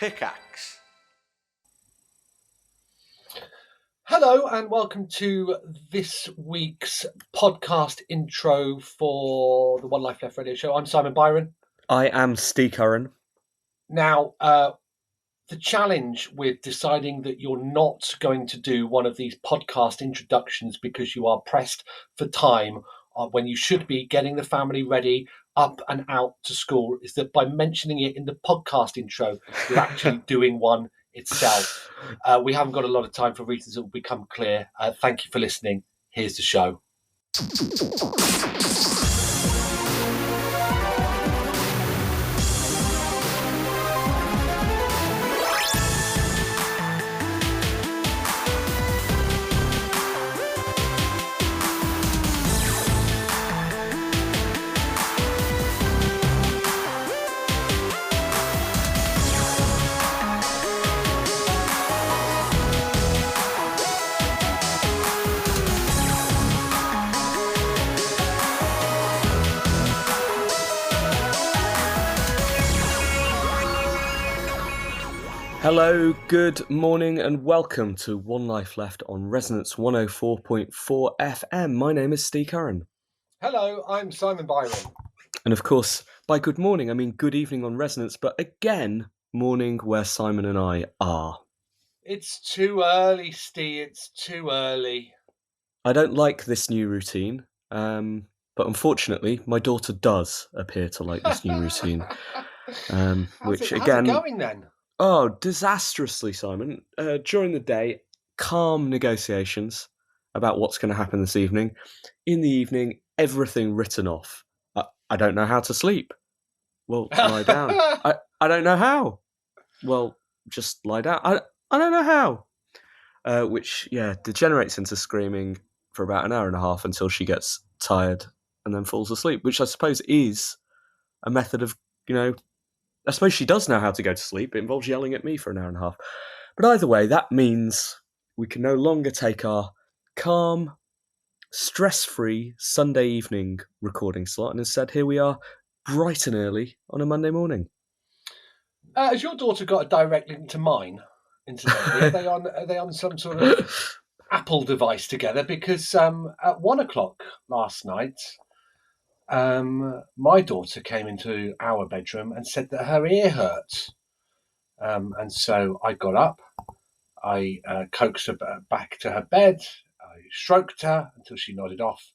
Pickaxe. Hello and welcome to this week's podcast intro for the One Life Left radio show. I'm Simon Byron. I am Steve Curran. Now, the challenge with deciding that you're not going to do one of these podcast introductions because you are pressed for time when you should be getting the family ready, up and out to school, is that by mentioning it in the podcast intro, you're actually doing one itself. We haven't got a lot of time for reasons that will become clear. Thank you for listening. Here's the show. Hello, good morning, and welcome to One Life Left on Resonance 104.4 FM. My name is Steve Curran. Hello, I'm Simon Byron. And of course, by good morning, I mean good evening on Resonance, but again, morning where Simon and I are. It's too early, Steve. It's too early. I don't like this new routine, but unfortunately, my daughter does appear to like this new routine. How's it going then? Oh, disastrously, Simon. During the day, calm negotiations about what's going to happen this evening. In the evening, everything written off. I don't know how to sleep. Well, lie down. I don't know how. Well, just lie down. I don't know how. Which degenerates into screaming for about an hour and a half until she gets tired and then falls asleep, which I suppose is a method of, I suppose she does know how to go to sleep. It involves yelling at me for an hour and a half. But either way, that means we can no longer take our calm, stress-free Sunday evening recording slot. And instead, here we are, bright and early on a Monday morning. Has your daughter got a direct link to mine, incidentally? Are they on some sort of Apple device together? Because at 1 o'clock last night, my daughter came into our bedroom and said that her ear hurt. And so I got up, I coaxed her back to her bed, I stroked her until she nodded off.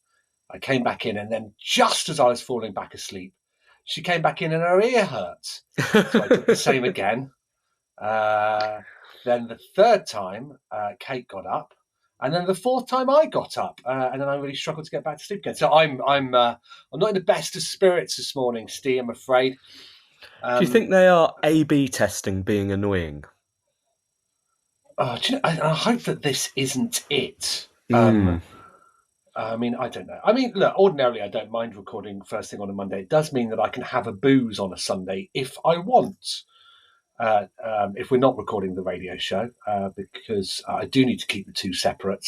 I came back in, and then just as I was falling back asleep, she came back in and her ear hurt. So I did the same again. Then the third time, Kate got up. And then the fourth time I got up, and then I really struggled to get back to sleep again. So I'm not in the best of spirits this morning, Steve, I'm afraid. Do you think they are A/B testing being annoying? I hope that this isn't it. I mean, I don't know. I mean, look, ordinarily I don't mind recording first thing on a Monday. It does mean that I can have a booze on a Sunday if I want. If we're not recording the radio show, because I do need to keep the two separate,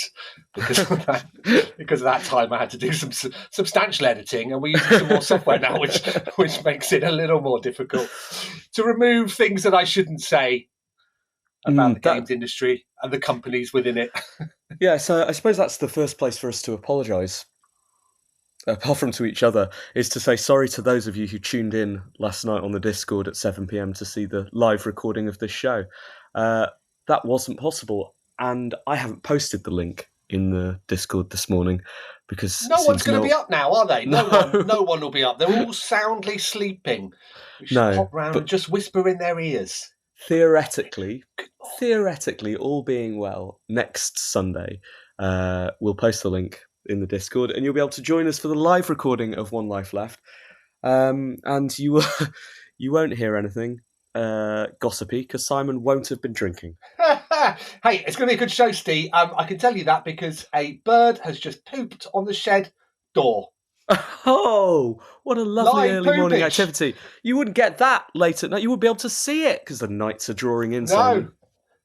because of that time I had to do some substantial editing, and we're using some more software now, which makes it a little more difficult to remove things that I shouldn't say about the games industry and the companies within it. Yeah, so I suppose that's the first place for us to apologise, apart from to each other, is to say sorry to those of you who tuned in last night on the Discord at 7 p.m. to see the live recording of this show. That wasn't possible, and I haven't posted the link in the Discord this morning because no one's going to be up now, are they? No one will be up. They're all soundly sleeping. We should pop round and just whisper in their ears. Theoretically, all being well, next Sunday, we'll post the link in the Discord, and you'll be able to join us for the live recording of One Life Left. And you won't hear anything gossipy because Simon won't have been drinking. Hey, it's going to be a good show, Steve. I can tell you that because a bird has just pooped on the shed door. Oh, what a lovely early morning poopage. activity. You wouldn't get that late at night. You wouldn't be able to see it because the nights are drawing in. Simon.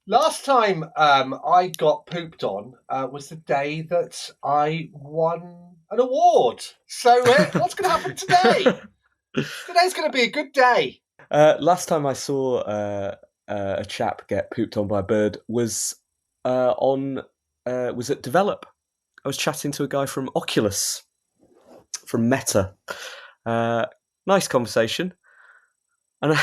Last time I got pooped on was the day that I won an award. So what's going to happen today? Today's going to be a good day. Last time I saw a chap get pooped on by a bird was was at Develop. I was chatting to a guy from Oculus, from Meta. Nice conversation, and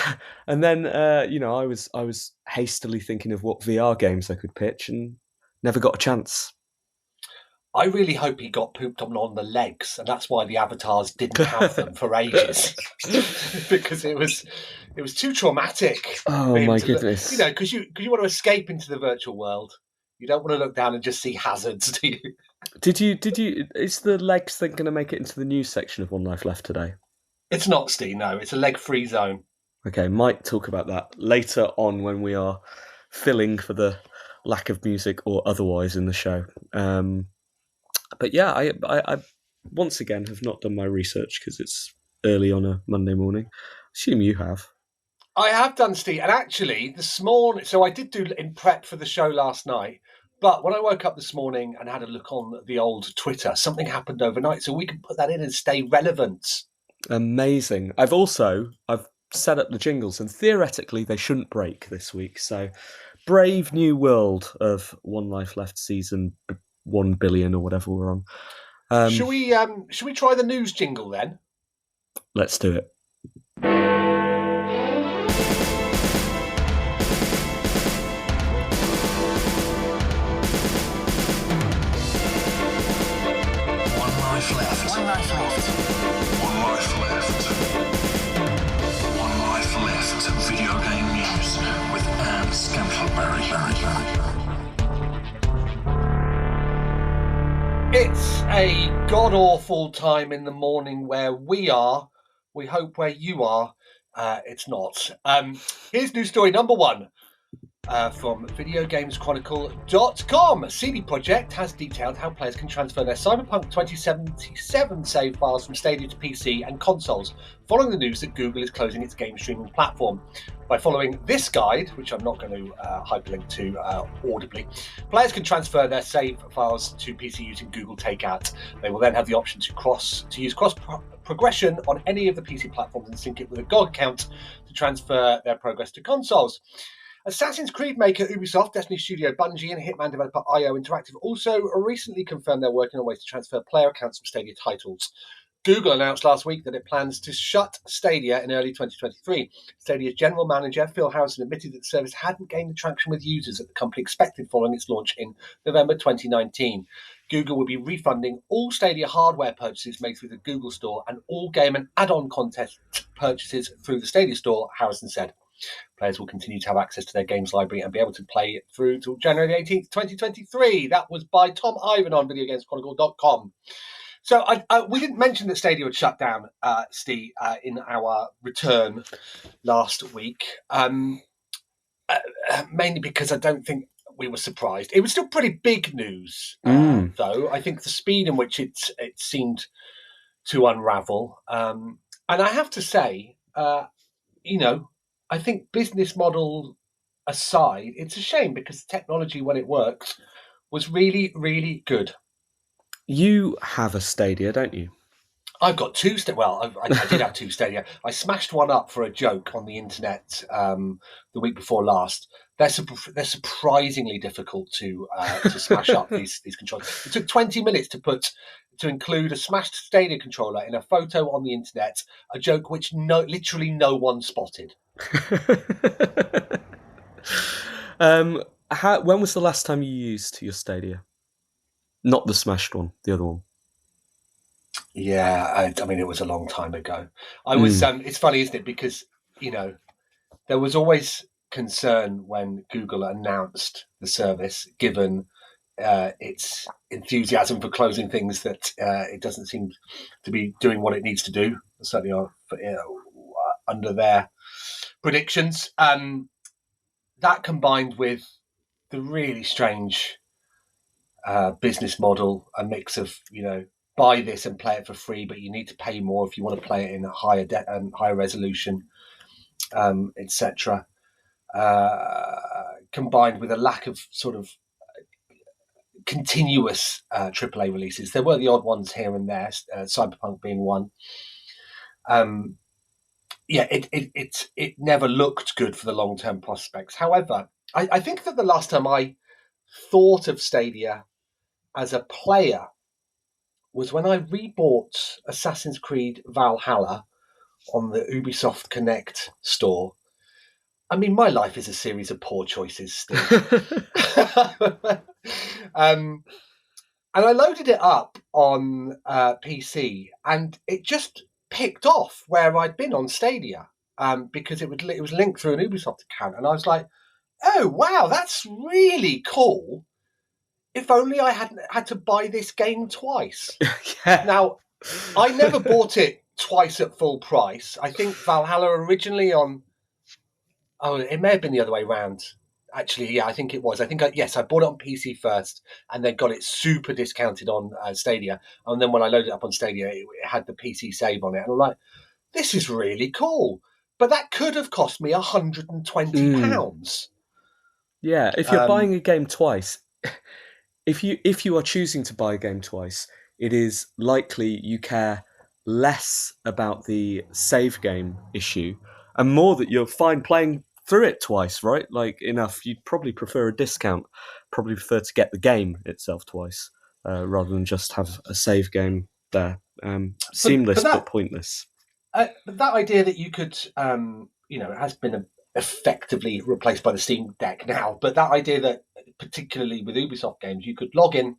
and then I was hastily thinking of what VR games I could pitch, and never got a chance. I really hope he got pooped on the legs, and that's why the avatars didn't have them for ages, because it was too traumatic. Oh my goodness! Because you want to escape into the virtual world. You don't want to look down and just see hazards, do you? Did you? Is the legs thing going to make it into the news section of One Life Left today? It's not, Steve. No, it's a leg-free zone. Okay, might talk about that later on when we are filling for the lack of music or otherwise in the show. But yeah, I once again have not done my research because it's early on a Monday morning. I assume you have. I have done, Steve, and actually this morning. So I did do in prep for the show last night. But when I woke up this morning and had a look on the old Twitter, something happened overnight, so we can put that in and stay relevant. Amazing. I've set up the jingles, and theoretically they shouldn't break this week. So, brave new world of One Life Left season 1 billion or whatever we're on. Should we try the news jingle then? Let's do it. Video game news with Anne Scantleberry. It's a god-awful time in the morning where we are. We hope where you are, it's not. Here's news story number one. From VideoGamesChronicle.com. CD Projekt has detailed how players can transfer their Cyberpunk 2077 save files from Stadia to PC and consoles, following the news that Google is closing its game streaming platform. By following this guide, which I'm not going to hyperlink to audibly, players can transfer their save files to PC using Google Takeout. They will then have the option to use cross progression on any of the PC platforms and sync it with a GOG account to transfer their progress to consoles. Assassin's Creed maker Ubisoft, Destiny Studio Bungie, and Hitman developer IO Interactive also recently confirmed they're working on ways to transfer player accounts from Stadia titles. Google announced last week that it plans to shut Stadia in early 2023. Stadia's general manager, Phil Harrison, admitted that the service hadn't gained the traction with users that the company expected following its launch in November 2019. Google will be refunding all Stadia hardware purchases made through the Google Store and all game and add-on content purchases through the Stadia Store, Harrison said. Players will continue to have access to their games library and be able to play it through till January 18th, 2023. That was by Tom Ivan on VideoGamesChronicle.com. So we didn't mention that Stadia had shut down, Steve, in our return last week, mainly because I don't think we were surprised. It was still pretty big news, though. I think the speed in which it seemed to unravel. And I have to say, I think business model aside, it's a shame because technology, when it works, was really, really good. You have a Stadia, don't you? I've got two. I did have two Stadia. I smashed one up for a joke on the internet the week before last. They're surprisingly difficult to smash up these controllers. It took 20 minutes to include a smashed Stadia controller in a photo on the internet. A joke which literally no one spotted. When was the last time you used your Stadia? Not the smashed one, the other one. Yeah, I mean, it was a long time ago. I was. It's funny, isn't it? Because there was always concern when Google announced the service, given its enthusiasm for closing things, that it doesn't seem to be doing what it needs to do. Certainly, under their predictions. That combined with the really strange business model, a mix of buy this and play it for free, but you need to pay more if you want to play it in a higher resolution, etc. Combined with a lack of sort of continuous AAA releases. There were the odd ones here and there, Cyberpunk being one. it never looked good for the long-term prospects. However, I think that the last time I thought of Stadia as a player was when I rebought Assassin's Creed Valhalla on the Ubisoft Connect store. I mean, my life is a series of poor choices, Steve. And I loaded it up on PC, and it just picked off where I'd been on Stadia, because it was linked through an Ubisoft account, and I was like, "Oh wow, that's really cool! If only I hadn't had to buy this game twice." Yeah. Now, I never bought it twice at full price. I think Valhalla originally on... Oh, it may have been the other way around. Actually, yeah, I think it was. I bought it on PC first and then got it super discounted on Stadia. And then when I loaded it up on Stadia, it had the PC save on it. And I'm like, this is really cool. But that could have cost me £120. Yeah, if you're buying a game twice, if you are choosing to buy a game twice, it is likely you care less about the save game issue and more that you're fine playing through it twice, right? Like, enough. You'd probably prefer a discount, probably prefer to get the game itself twice, rather than just have a save game there. Seamless but pointless. But that idea that you could, it has been effectively replaced by the Steam Deck now, but that idea that, particularly with Ubisoft games, you could log in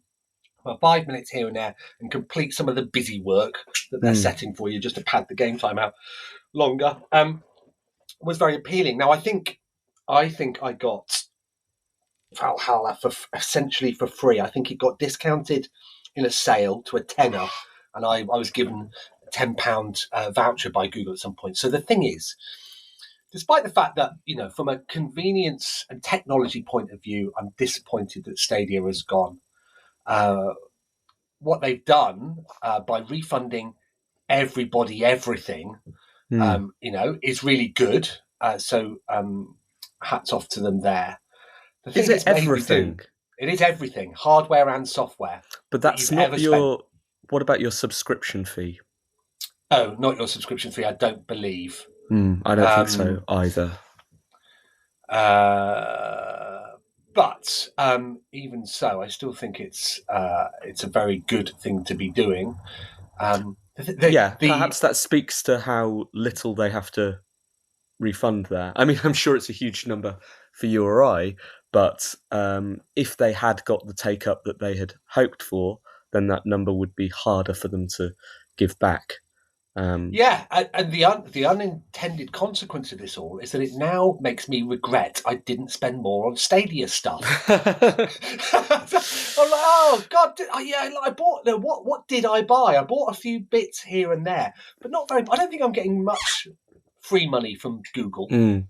for 5 minutes here and there and complete some of the busy work that they're setting for you just to pad the game time out longer, was very appealing. Now, I think I got Valhalla essentially for free. I think it got discounted in a sale to a tenner, and I was given a £10 voucher by Google at some point. So the thing is, despite the fact that, from a convenience and technology point of view, I'm disappointed that Stadia has gone. What they've done by refunding everybody everything, is really good. So hats off to them there. The thing is it everything? It is everything, hardware and software. But that's not your... What about your subscription fee? Oh, not your subscription fee, I don't believe. I don't think so either. But even so, I still think it's a very good thing to be doing. Perhaps that speaks to how little they have to refund there. I mean, I'm sure it's a huge number for you or I, but if they had got the take-up that they had hoped for, then that number would be harder for them to give back. And the unintended consequence of this all is that it now makes me regret I didn't spend more on Stadia stuff. I'm like, oh God, I bought. What did I buy? I bought a few bits here and there, but not very. I don't think I'm getting much free money from Google. Shame.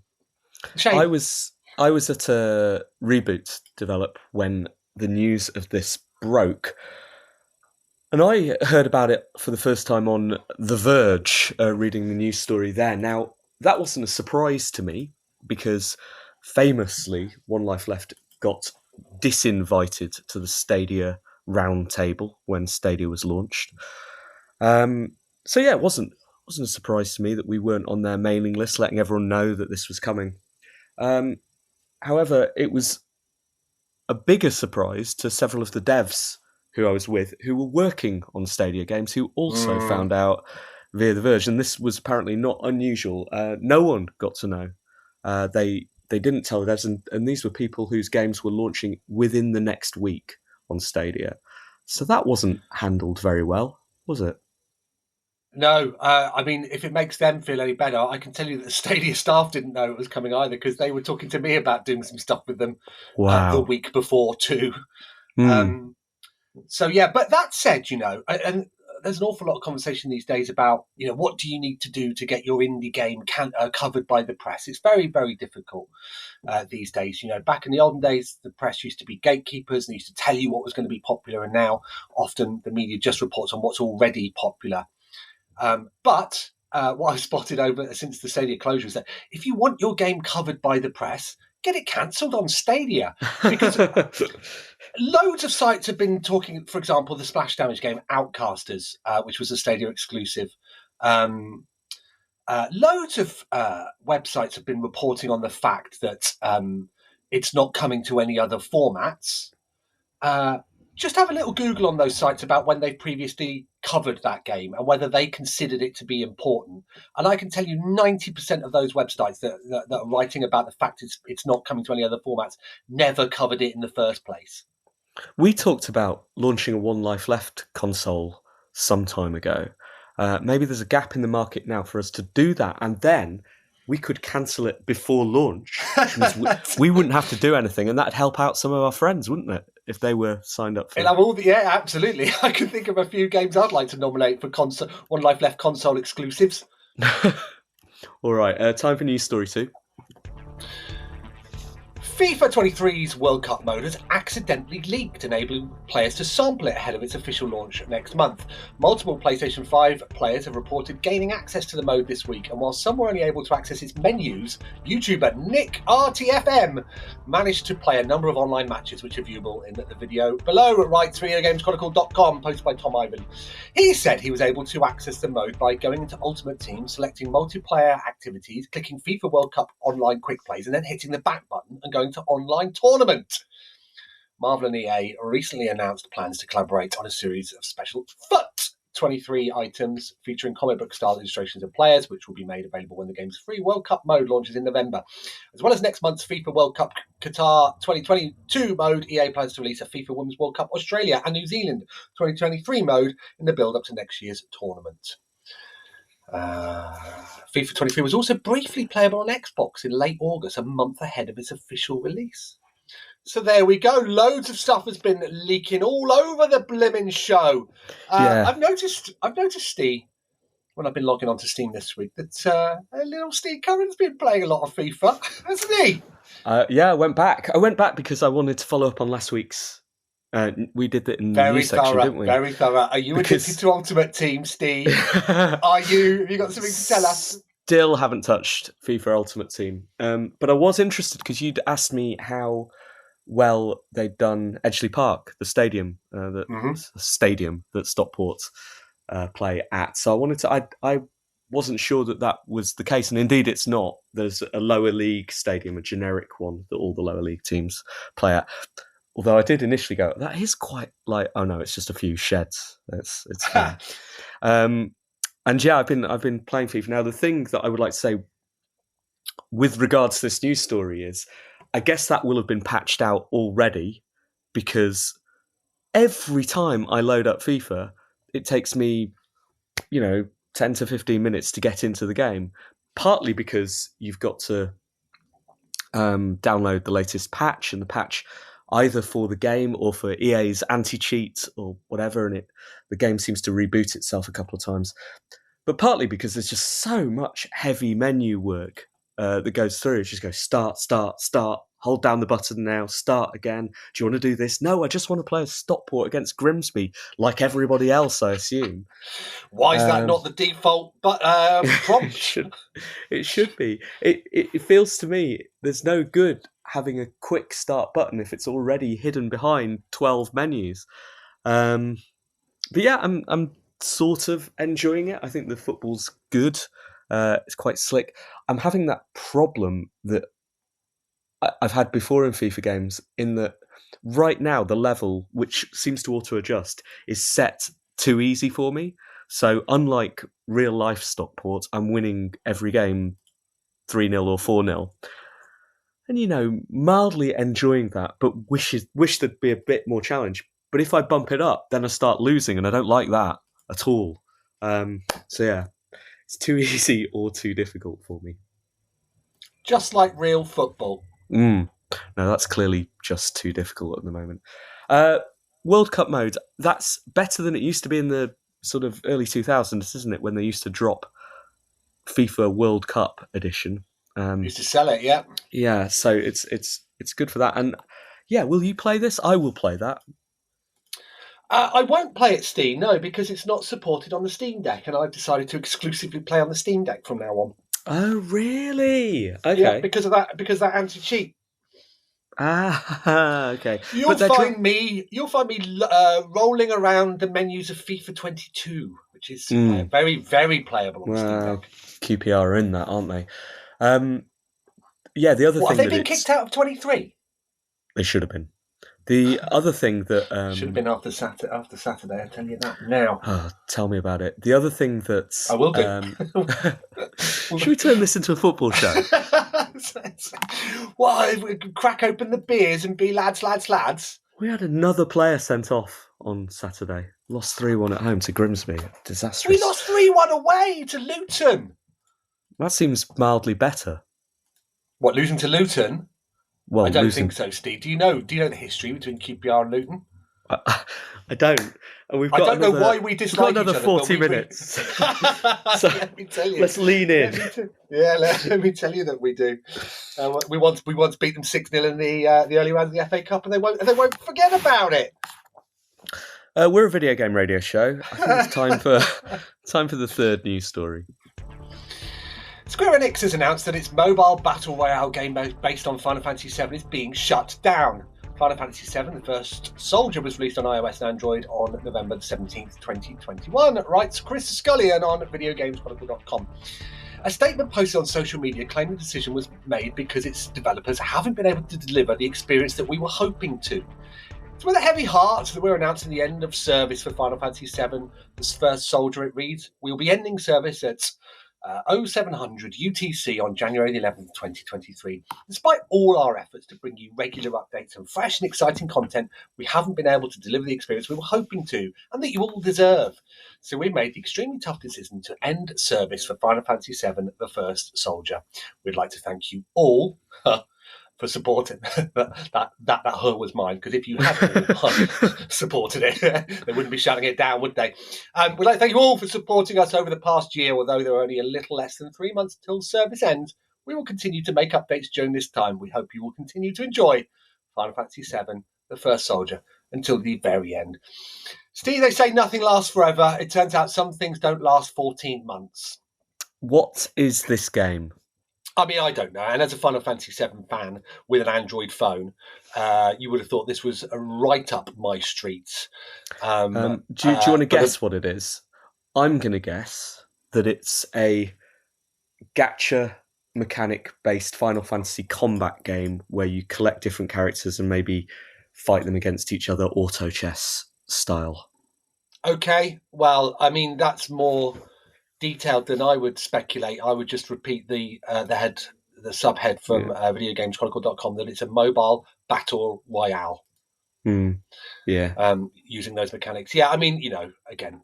I was at a Reboot develop when the news of this broke. And I heard about it for the first time on The Verge, reading the news story there. Now, that wasn't a surprise to me, because famously, One Life Left got disinvited to the Stadia roundtable when Stadia was launched. So yeah, it wasn't a surprise to me that we weren't on their mailing list, letting everyone know that this was coming. However, it was a bigger surprise to several of the devs who I was with, who were working on Stadia games, who also found out via The Verge. And this was apparently not unusual. No one got to know. They didn't tell the devs, and these were people whose games were launching within the next week on Stadia. So that wasn't handled very well, was it? No, I mean, if it makes them feel any better, I can tell you that the Stadia staff didn't know it was coming either, because they were talking to me about doing some stuff with them the week before too. So yeah, but that said, and there's an awful lot of conversation these days about, what do you need to do to get your indie game covered by the press? It's very, very difficult these days. Back in the olden days, the press used to be gatekeepers and used to tell you what was going to be popular, and now often the media just reports on what's already popular. But what I've spotted over since the Stadia closure is that if you want your game covered by the press, get it cancelled on Stadia, because loads of sites have been talking. For example, the Splash Damage game Outcasters, which was a Stadia exclusive, loads of websites have been reporting on the fact that it's not coming to any other formats. Just have a little Google on those sites about when they've previously covered that game and whether they considered it to be important. And I can tell you 90% of those websites that are writing about the fact it's not coming to any other formats never covered it in the first place. We talked about launching a One Life Left console some time ago. Maybe there's a gap in the market now for us to do that, and then we could cancel it before launch, which means we wouldn't have to do anything, and that'd help out some of our friends, wouldn't it, if they were signed up for it? Yeah, absolutely. I can think of a few games I'd like to nominate for One Life Left console exclusives. All right, time for news story 2. FIFA 23's World Cup mode has accidentally leaked, enabling players to sample it ahead of its official launch next month. Multiple PlayStation 5 players have reported gaining access to the mode this week, and while some were only able to access its menus, YouTuber Nick RTFM managed to play a number of online matches, which are viewable in the video below, writes VideoGamesChronicle.com, posted by Tom Ivan. He said he was able to access the mode by going into Ultimate Team, selecting multiplayer activities, clicking FIFA World Cup online quick plays, and then hitting the back button and going to online tournament. Marvel and EA recently announced plans to collaborate on a series of special FUT 23 items featuring comic book style illustrations of players, which will be made available when the game's free World Cup mode launches in November. As well as next month's FIFA World Cup Qatar 2022 mode, EA plans to release a FIFA Women's World Cup Australia and New Zealand 2023 mode in the build up to next year's tournament. FIFA 23 was also briefly playable on Xbox in late August, a month ahead of its official release. So there we go. Loads of stuff has been leaking all over the blimmin' show. I've noticed, Steve, when I've been logging onto Steam this week, that little Steve Curran's been playing a lot of FIFA, hasn't he? Yeah, I went back. I went back because I wanted to follow up on last week's. We did that in the news section, didn't we? Very thorough. Are you addicted to Ultimate Team, Steve? Are you? Have you got something to tell us? Still haven't touched FIFA Ultimate Team. But I was interested because you'd asked me how well they'd done Edgeley Park, the stadium, stadium that Stockport play at. So I wanted to. I wasn't sure that was the case, and indeed it's not. There's a lower league stadium, a generic one that all the lower league teams play at. Although I did initially go, that is quite like, oh no, it's just a few sheds. It's and yeah, I've been playing FIFA. Now the thing that I would like to say with regards to this news story is, I guess that will have been patched out already, because every time I load up FIFA, it takes me, 10 to 15 minutes to get into the game. Partly because you've got to download the latest patch, and the patch either for the game or for EA's anti-cheat or whatever, and the game seems to reboot itself a couple of times. But partly because there's just so much heavy menu work that goes through. It just goes start, hold down the button now, start again. Do you want to do this? No, I just want to play a Stockport against Grimsby, like everybody else, I assume. Why is that not the default prompt? It should be. It feels to me there's no good having a quick start button if it's already hidden behind 12 menus. But yeah, I'm sort of enjoying it. I think the football's good. It's quite slick. I'm having that problem that I've had before in FIFA games, in that right now the level, which seems to auto-adjust, is set too easy for me. So unlike real-life Stockport, I'm winning every game 3-0 or 4-0. And, mildly enjoying that, but wish there'd be a bit more challenge. But if I bump it up, then I start losing, and I don't like that at all. So yeah, it's too easy or too difficult for me. Just like real football. No, that's clearly just too difficult at the moment. World Cup mode, that's better than it used to be in the sort of early 2000s, isn't it? When they used to drop FIFA World Cup edition. Used to sell it, yeah. Yeah, so it's good for that. And yeah, will you play this? I will play that. I won't play it Steam, no, because it's not supported on the Steam Deck, and I've decided to exclusively play on the Steam Deck from now on. Oh, really? Okay. Yeah, because that anti-cheat. Okay. You'll find me rolling around the menus of FIFA 22, which is very, very playable on Steam Deck. QPR are in that, aren't they? The other thing have they been kicked out of 23? They should have been. The other thing that should have been after Saturday. I tell you that now. Oh, tell me about it. The other thing that I will do. Should we turn this into a football show? What? We crack open the beers and be lads. We had another player sent off on Saturday. Lost 3-1 at home to Grimsby. Disastrous. We lost 3-1 away to Luton. That seems mildly better. What, losing to Luton? Well, I don't think so, Steve. Do you know the history between QPR and Luton? I don't. And I don't know why we dislike each other. We've got another 40 minutes. So let me tell you. Let's lean in. Let me tell you that we do. We once beat them 6-0 in the early round of the FA Cup, and they won't forget about it. We're a video game radio show. I think it's time for the third news story. Square Enix has announced that its mobile battle royale game based on Final Fantasy VII is being shut down. Final Fantasy VII, the first Soldier, was released on iOS and Android on November 17th, 2021, writes Chris Scullion on VideoGamesChronicle.com. A statement posted on social media claimed the decision was made because its developers haven't been able to deliver the experience that we were hoping to. It's with a heavy heart that we're announcing the end of service for Final Fantasy VII, the first Soldier, it reads. We will be ending service at 0700 UTC on January the 11th, 2023. Despite all our efforts to bring you regular updates and fresh and exciting content, we haven't been able to deliver the experience we were hoping to and that you all deserve. So we made the extremely tough decision to end service for Final Fantasy VII, the first Soldier. We'd like to thank you all for supporting that her was mine, because if you hadn't supported it, they wouldn't be shutting it down, would they? We'd like to thank you all for supporting us over the past year. Although there are only a little less than 3 months till service ends, we will continue to make updates during this time. We hope you will continue to enjoy Final Fantasy VII, the first Soldier, until the very end. Steve, they say nothing lasts forever. It turns out some things don't last 14 months. What is this game? I mean, I don't know. And as a Final Fantasy VII fan with an Android phone, you would have thought this was right up my street. Do you want to guess what it is? I'm going to guess that it's a gacha mechanic-based Final Fantasy combat game where you collect different characters and maybe fight them against each other, auto chess style. Okay, well, I mean, that's more detailed than I would speculate. I would just repeat the subhead from VideoGamesChronicle.com that it's a mobile battle royale. Using those mechanics. Yeah, I mean, again,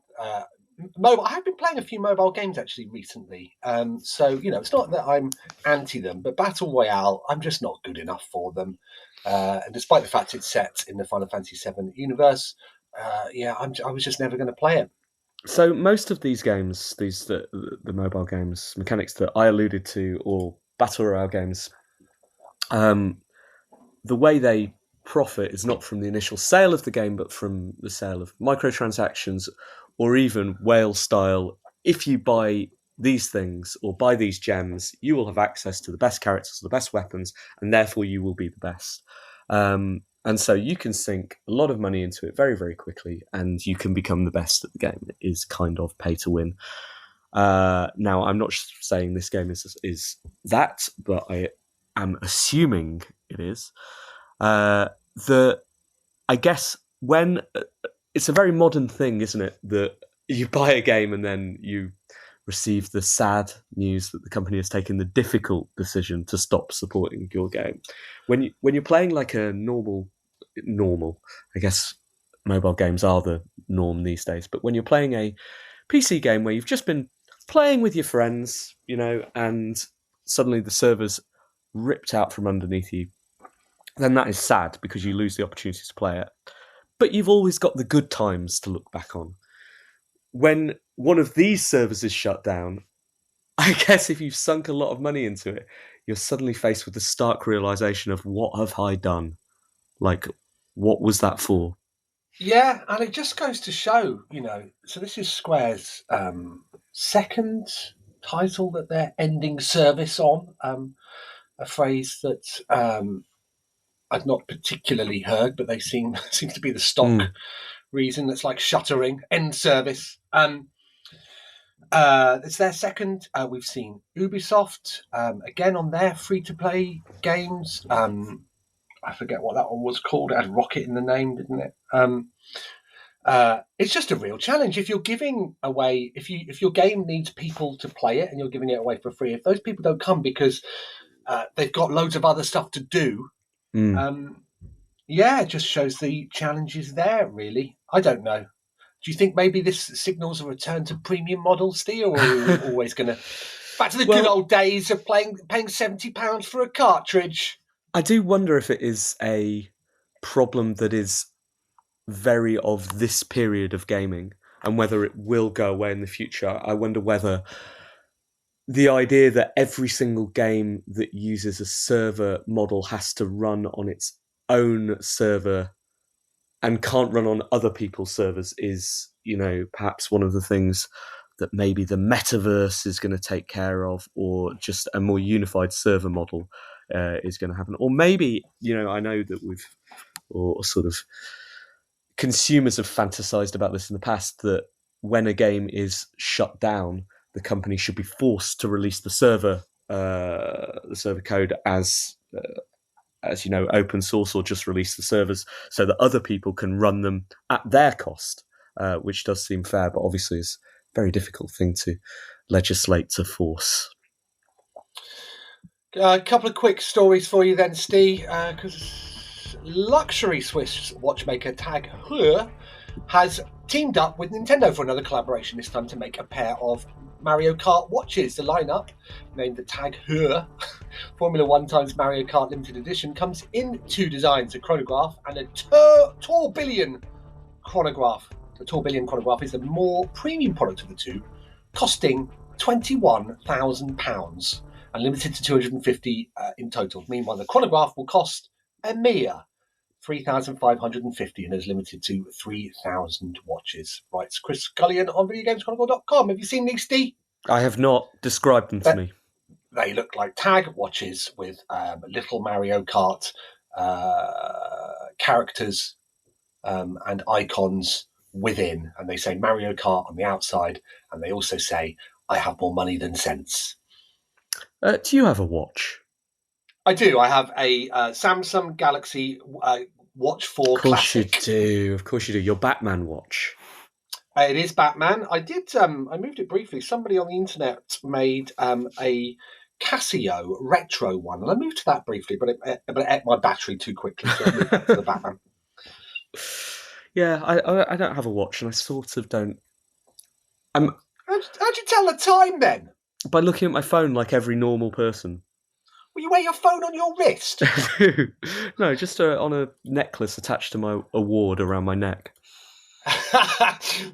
mobile. I have been playing a few mobile games actually recently. So it's not that I'm anti them, but battle royale, I'm just not good enough for them. And despite the fact it's set in the Final Fantasy VII universe, I was just never going to play it. So most of these games, the mobile games mechanics that I alluded to, or battle royale games, the way they profit is not from the initial sale of the game, but from the sale of microtransactions, or even whale style. If you buy these things or buy these gems, you will have access to the best characters, the best weapons, and therefore you will be the best. And so you can sink a lot of money into it very, very quickly, and you can become the best at the game. It is kind of pay to win. Now, I'm not saying this game is that, but I am assuming it is. I guess when it's a very modern thing, isn't it, that you buy a game and then you receive the sad news that the company has taken the difficult decision to stop supporting your game. When you're playing like a normal, I guess mobile games are the norm these days, but when you're playing a PC game where you've just been playing with your friends, and suddenly the server's ripped out from underneath you, then that is sad because you lose the opportunity to play it. But you've always got the good times to look back on. When one of these servers is shut down, I guess if you've sunk a lot of money into it, you're suddenly faced with the stark realization of, what have I done? Like, what was that for? Yeah, and it just goes to show, so this is Square's second title that they're ending service on, a phrase that I've not particularly heard, but they seems to be the stock reason. That's like shuttering, end service. It's their second. We've seen Ubisoft again on their free-to-play games. I forget what that one was called. It had Rocket in the name, didn't it? It's just a real challenge. If you're giving away, if your game needs people to play it and you're giving it away for free, if those people don't come because they've got loads of other stuff to do, it just shows the challenges there. Really, I don't know. Do you think maybe this signals a return to premium models, Steve, or are we always going to back to the good old days of paying £70 for a cartridge? I do wonder if it is a problem that is very of this period of gaming and whether it will go away in the future. I wonder whether the idea that every single game that uses a server model has to run on its own server and can't run on other people's servers is, perhaps one of the things that maybe the metaverse is going to take care of, or just a more unified server model is going to happen. Or maybe, I know that or sort of consumers have fantasized about this in the past, that when a game is shut down, the company should be forced to release the server code as open source, or just release the servers so that other people can run them at their cost, which does seem fair, but obviously is a very difficult thing to legislate to force. A couple of quick stories for you then, Steve, because luxury Swiss watchmaker Tag Heuer has teamed up with Nintendo for another collaboration, this time to make a pair of Mario Kart watches. The lineup, named the Tag Heuer Formula 1 times Mario Kart Limited Edition, comes in two designs, a chronograph and a tourbillon chronograph. The tourbillon chronograph is the more premium product of the two, costing £21,000 and limited to 250 in total. Meanwhile, the chronograph will cost a mere 3,550 and is limited to 3,000 watches. Writes Chris Scullion on VideoGamesChronicle.com. Have you seen these, Steve? I have not. Describe them to me. They look like tag watches with little Mario Kart characters and icons within. And they say Mario Kart on the outside. And they also say, I have more money than sense. Do you have a watch? I do. I have a Samsung Galaxy Watch 4 Of course Classic. you do. Of course you do. Your Batman watch. It is Batman. I did. I moved it briefly. Somebody on the internet made a Casio retro one, and I moved to that briefly, but it ate my battery too quickly, so I moved back to the Batman. Yeah, I don't have a watch, and I sort of don't. How'd you tell the time then? By looking at my phone like every normal person. Well, you wear your phone on your wrist? No, just on a necklace attached to my award around my neck.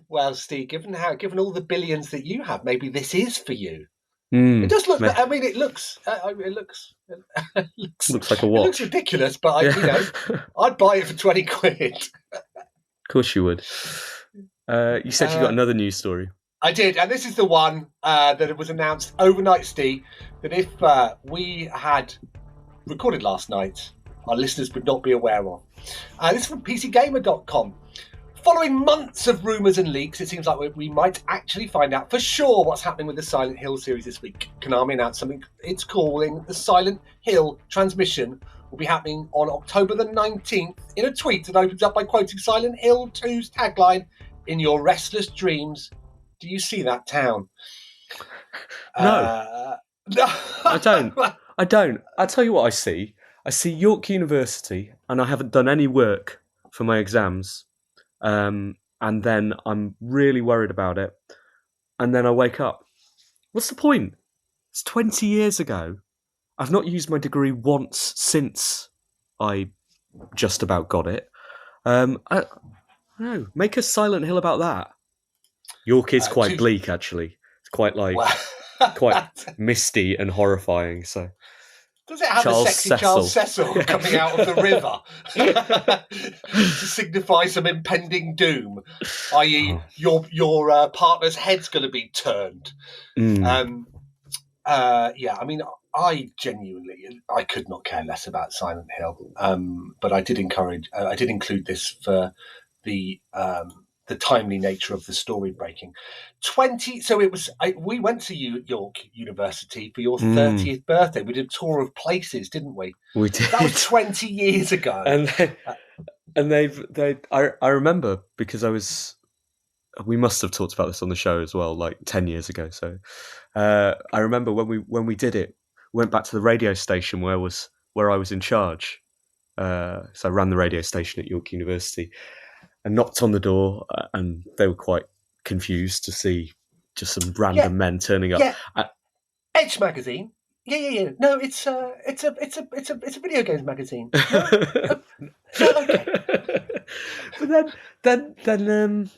Well, Steve, given all the billions that you have, maybe this is for you. It does look. I mean, it looks like a watch. It looks ridiculous, but I'd buy it for 20 quid. Of course you would. You said you got another news story. I did, and this is the one that it was announced overnight, Steve, that if we had recorded last night, our listeners would not be aware of. This is from PCGamer.com. Following months of rumours and leaks, it seems like we might actually find out for sure what's happening with the Silent Hill series this week. Konami announced something it's calling the Silent Hill transmission will be happening on October the 19th in a tweet that opens up by quoting Silent Hill 2's tagline, "In your restless dreams, do you see that town?" No. No. I don't. I'll tell you what I see. I see York University, and I haven't done any work for my exams. And then I'm really worried about it. And then I wake up. What's the point? It's 20 years ago. I've not used my degree once since I just about got it. I don't know. Make a Silent Hill about that. York is quite bleak, actually. It's quite quite misty and horrifying. So, does it have a sexy Charles Cecil coming out of the river to signify some impending doom, i.e., your partner's head's going to be turned? Yeah, I mean, I could not care less about Silent Hill, but I did include this for the the timely nature of the story breaking. 20. So it was. We went to York University for your 30th birthday. We did a tour of places, didn't we? We did. That was 20 years ago. And I remember because we must have talked about this on the show as well, like 10 years ago. So I remember when we did it, went back to the radio station where I was in charge. So I ran the radio station at York University and knocked on the door, and they were quite confused to see just some random men turning up. Yeah. Edge magazine. Yeah. No, it's a video games magazine. No? Okay. But then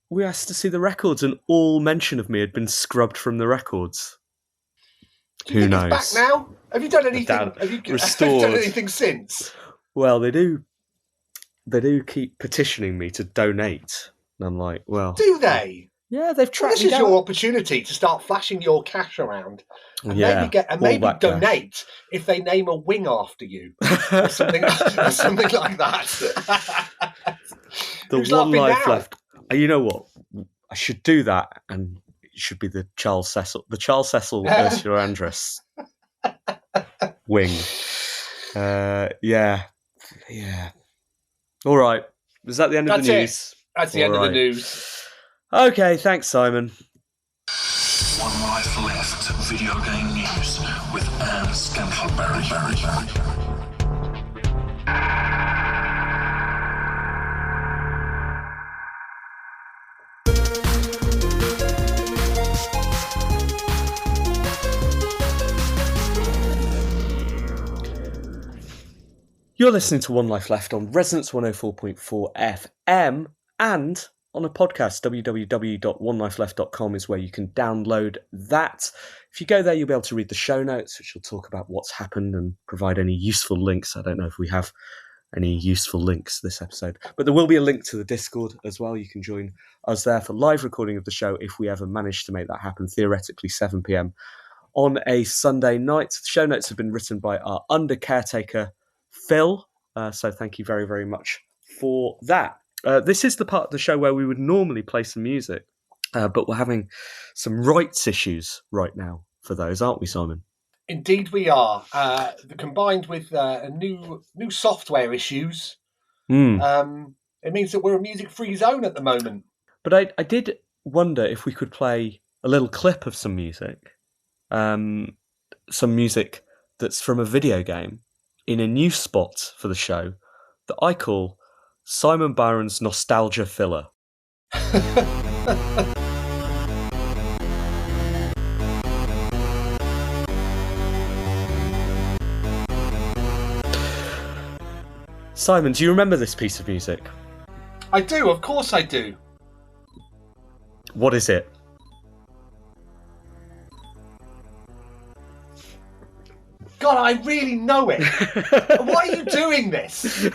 we asked to see the records, and all mention of me had been scrubbed from the records. Who knows? It's back now? Have you done anything? Have you done anything since? Well, they do keep petitioning me to donate, and I'm like, well, do they? Yeah, they've tracked this is down. your opportunity to start flashing your cash around, and maybe donate cash if they name a wing after you, or something, or something like that. The one life left. You know what? I should do that, and it should be the Charles Cecil Ursula Andress wing. Yeah. All right. Is that the end of the news? That's the end of the news. Okay, thanks, Simon. One Life Left video game news with Anne Scantleberry. You're listening to One Life Left on Resonance 104.4 FM and on a podcast. www.onelifeleft.com is where you can download that. If you go there, you'll be able to read the show notes, which will talk about what's happened and provide any useful links. I don't know if we have any useful links this episode, but there will be a link to the Discord as well. You can join us there for live recording of the show if we ever manage to make that happen, theoretically 7 p.m. on a Sunday night. The show notes have been written by our under caretaker, Phil. So thank you very, very much for that. This is the part of the show where we would normally play some music, but we're having some rights issues right now for those, aren't we, Simon? Indeed we are. Combined with new software issues, it means that we're a music-free zone at the moment. But I did wonder if we could play a little clip of some music that's from a video game, in a new spot for the show that I call Simon Byron's Nostalgia Filler. Simon, do you remember this piece of music? I do, of course I do. What is it? God, I really know it. Why are you doing this?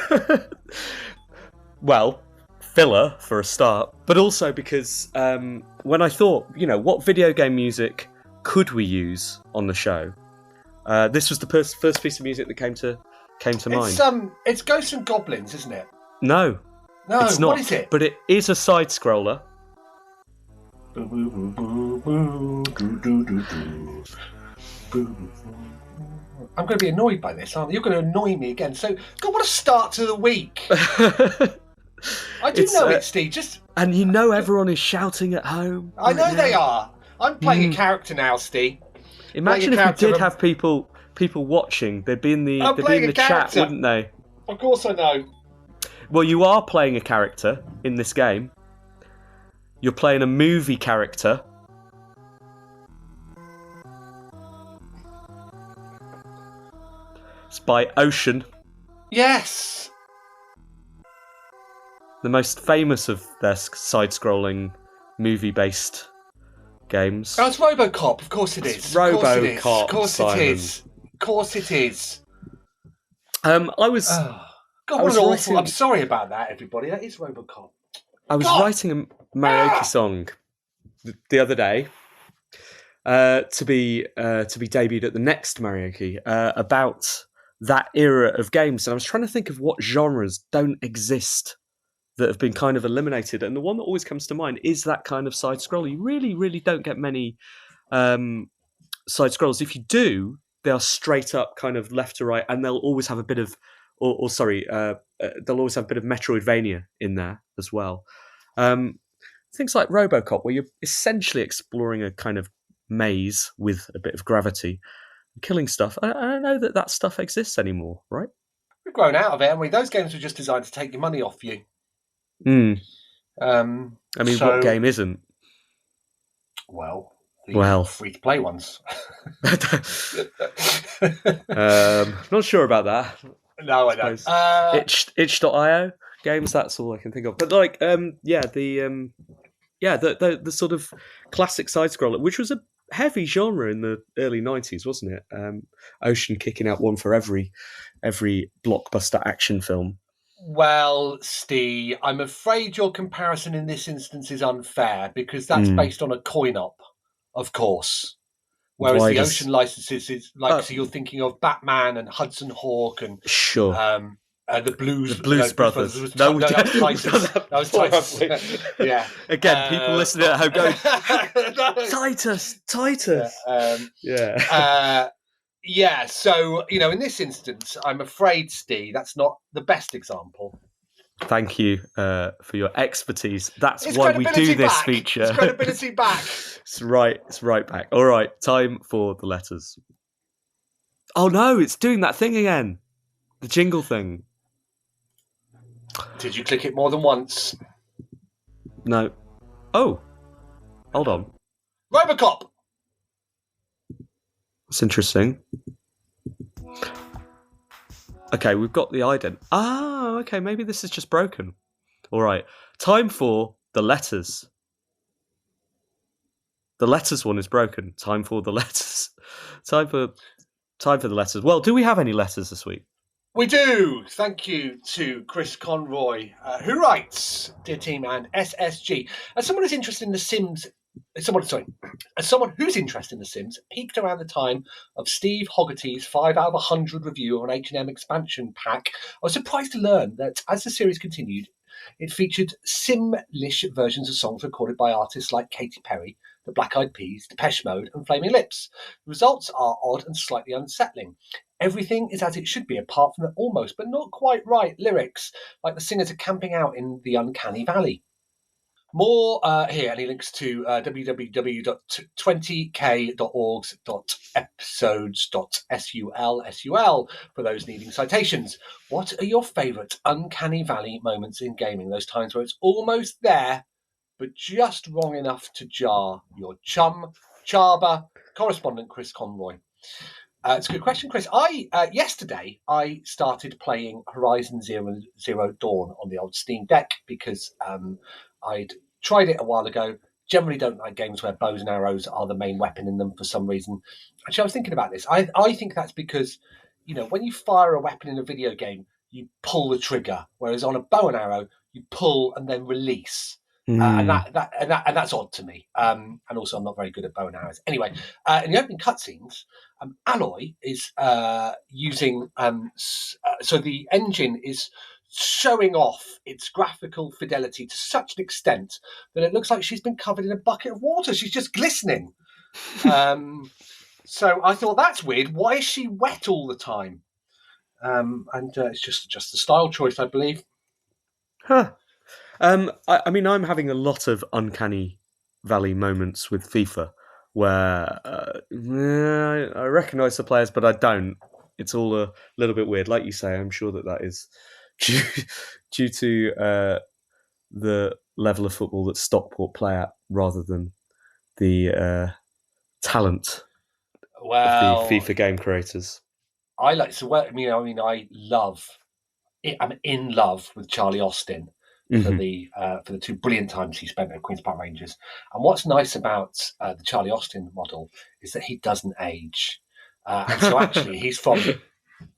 Well, filler for a start, but also because when I thought, what video game music could we use on the show? This was the first piece of music that came to mind. It's Ghosts and Goblins, isn't it? No, it's not. What is it? But it is a side scroller. I'm going to be annoyed by this, aren't you? You're going to annoy me again. So, God, what a start to the week. I do know it, Steve. And everyone is shouting at home. I know they are. I'm playing a character now, Steve. Imagine if we did have people watching. They'd be in the chat, wouldn't they? Of course I know. Well, you are playing a character in this game. You're playing a movie character. It's by Ocean. Yes. The most famous of their side-scrolling movie-based games. Oh, it's RoboCop. Of course it is. It's RoboCop. Of course it is. Of course it is. I was. God, what an awful. I'm sorry about that, everybody. That is RoboCop. I was writing a Maraoke song the other day to be debuted at the next Maraoke about that era of games, and I was trying to think of what genres don't exist that have been kind of eliminated. And the one that always comes to mind is that kind of side scroll. You really, really don't get many side scrolls. If you do, they are straight up kind of left to right, and they'll always have a bit of, they'll always have a bit of Metroidvania in there as well. Things like RoboCop, where you're essentially exploring a kind of maze with a bit of gravity, killing stuff. I don't know that stuff exists anymore, right? We've grown out of it, haven't we? Those games were just designed to take your money off you. I mean, what game isn't? Well, the free-to-play ones. Not sure about that. No, I don't. Itch.io games, that's all I can think of. But like, the sort of classic side scroller, which was a heavy genre in the early 90s, wasn't it? Ocean kicking out one for every blockbuster action film. Well, Steve, I'm afraid your comparison in this instance is unfair because that's based on a coin-op, of course. Whereas the Ocean licenses is like, so you're thinking of Batman and Hudson Hawk and sure. The Blues Brothers. That was Titus. Yeah. Again, people listening at home going, Titus. Yeah. So, in this instance, I'm afraid, Steve, that's not the best example. Thank you for your expertise. That's why we do this feature. It's credibility back. It's right back. All right, time for the letters. Oh no, it's doing that thing again. The jingle thing. Did you click it more than once? No. Oh, hold on. RoboCop. That's interesting. Okay, we've got the ident. Ah, okay, maybe this is just broken. All right, time for the letters. The letters one is broken. Time for the letters. Time for the letters. Well, do we have any letters this week? We do. Thank you to Chris Conroy, who writes, "Dear team and SSG, as someone who's interested in The Sims, as someone who's interested in The Sims, peaked around the time of Steve Hoggerty's 5 out of 100 review of an H&M expansion pack. I was surprised to learn that as the series continued, it featured Sim-lish versions of songs recorded by artists like Katy Perry, the Black Eyed Peas, Depeche Mode, and Flaming Lips. The results are odd and slightly unsettling. Everything is as it should be, apart from the almost but not quite right lyrics, like the singers are camping out in the uncanny valley." More here, and he links to www.20k.org.episodes.sul for those needing citations. What are your favourite uncanny valley moments in gaming? Those times where it's almost there, but just wrong enough to jar. Your chum, Charber, correspondent Chris Conroy. It's a good question, Chris. Yesterday I started playing Horizon Zero Dawn on the old Steam Deck because I'd tried it a while ago. Generally don't like games where bows and arrows are the main weapon in them for some reason. Actually, I was thinking about this. I think that's because, when you fire a weapon in a video game, you pull the trigger, whereas on a bow and arrow, you pull and then release. And that's odd to me. And also, I'm not very good at bow and arrows. Anyway, in the opening cutscenes, Alloy is using. So the engine is showing off its graphical fidelity to such an extent that it looks like she's been covered in a bucket of water. She's just glistening. So I thought, that's weird. Why is she wet all the time? And it's just a style choice, I believe. Huh. I mean, I'm having a lot of uncanny valley moments with FIFA where I recognise the players, but I don't. It's all a little bit weird. Like you say, I'm sure that is due to the level of football that Stockport play at rather than the talent of the FIFA game creators. I love it. I'm in love with Charlie Austin for the 2 brilliant times he spent at Queen's Park Rangers. And what's nice about the Charlie Austin model is that he doesn't age. And so actually he's from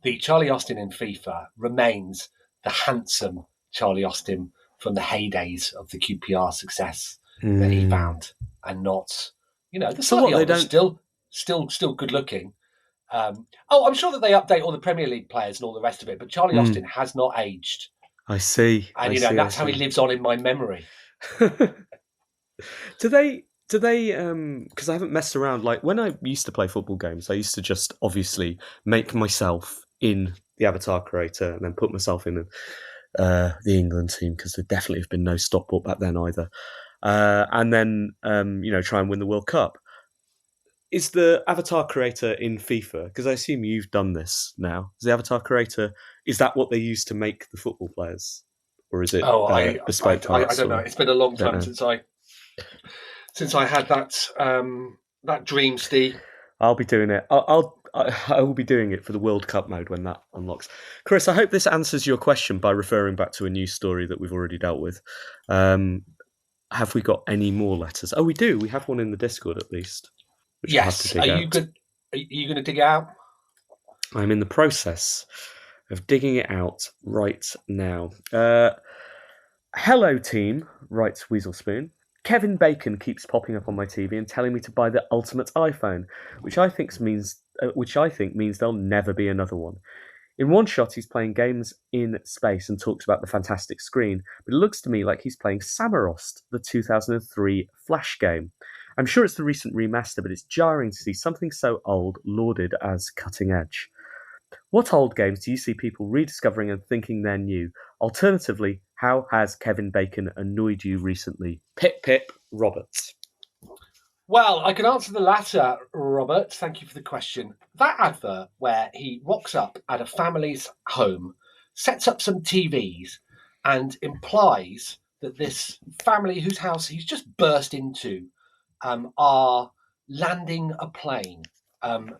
the Charlie Austin in FIFA remains the handsome Charlie Austin from the heydays of the QPR success that he found, and not, the slightly older, still good looking. I'm sure that they update all the Premier League players and all the rest of it, but Charlie Austin has not aged I see. And that's how he lives on in my memory. Do they? Because I haven't messed around. Like when I used to play football games, I used to just obviously make myself in the avatar creator and then put myself in the England team because there definitely have been no Stockport back then either. And then try and win the World Cup. Is the avatar creator in FIFA? Because I assume you've done this now. Is the avatar creator, is that what they use to make the football players, or is it bespoke to us? I don't know. It's been a long time since I had that dream, Steve. I'll be doing it. I will be doing it for the World Cup mode when that unlocks. Chris, I hope this answers your question by referring back to a news story that we've already dealt with. Have we got any more letters? Oh, we do. We have one in the Discord at least. Yes. Are you going to dig it out? I'm in the process of digging it out right now. Hello, team, writes Weaselspoon. Kevin Bacon keeps popping up on my TV and telling me to buy the ultimate iPhone, which I think means there'll never be another one. In one shot, he's playing games in space and talks about the fantastic screen, but it looks to me like he's playing Samarost, the 2003 Flash game. I'm sure it's the recent remaster, but it's jarring to see something so old lauded as cutting edge. What old games do you see people rediscovering and thinking they're new? Alternatively, how has Kevin Bacon annoyed you recently? Pip, Roberts. Well, I can answer the latter, Robert. Thank you for the question. That advert where he rocks up at a family's home, sets up some TVs, and implies that this family whose house he's just burst into are landing a plane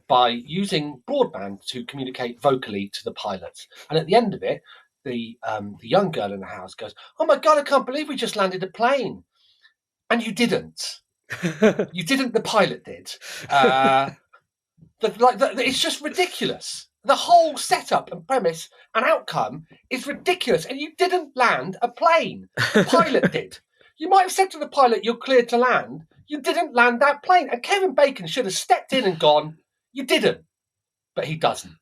by using broadband to communicate vocally to the pilots. And at the end of it, the young girl in the house goes, "Oh my God, I can't believe we just landed a plane." And you didn't. You didn't, the pilot did. It's just ridiculous. The whole setup and premise and outcome is ridiculous. And you didn't land a plane. The pilot did. You might have said to the pilot, "You're cleared to land." You didn't land that plane. And Kevin Bacon should have stepped in and gone, "You didn't." But he doesn't.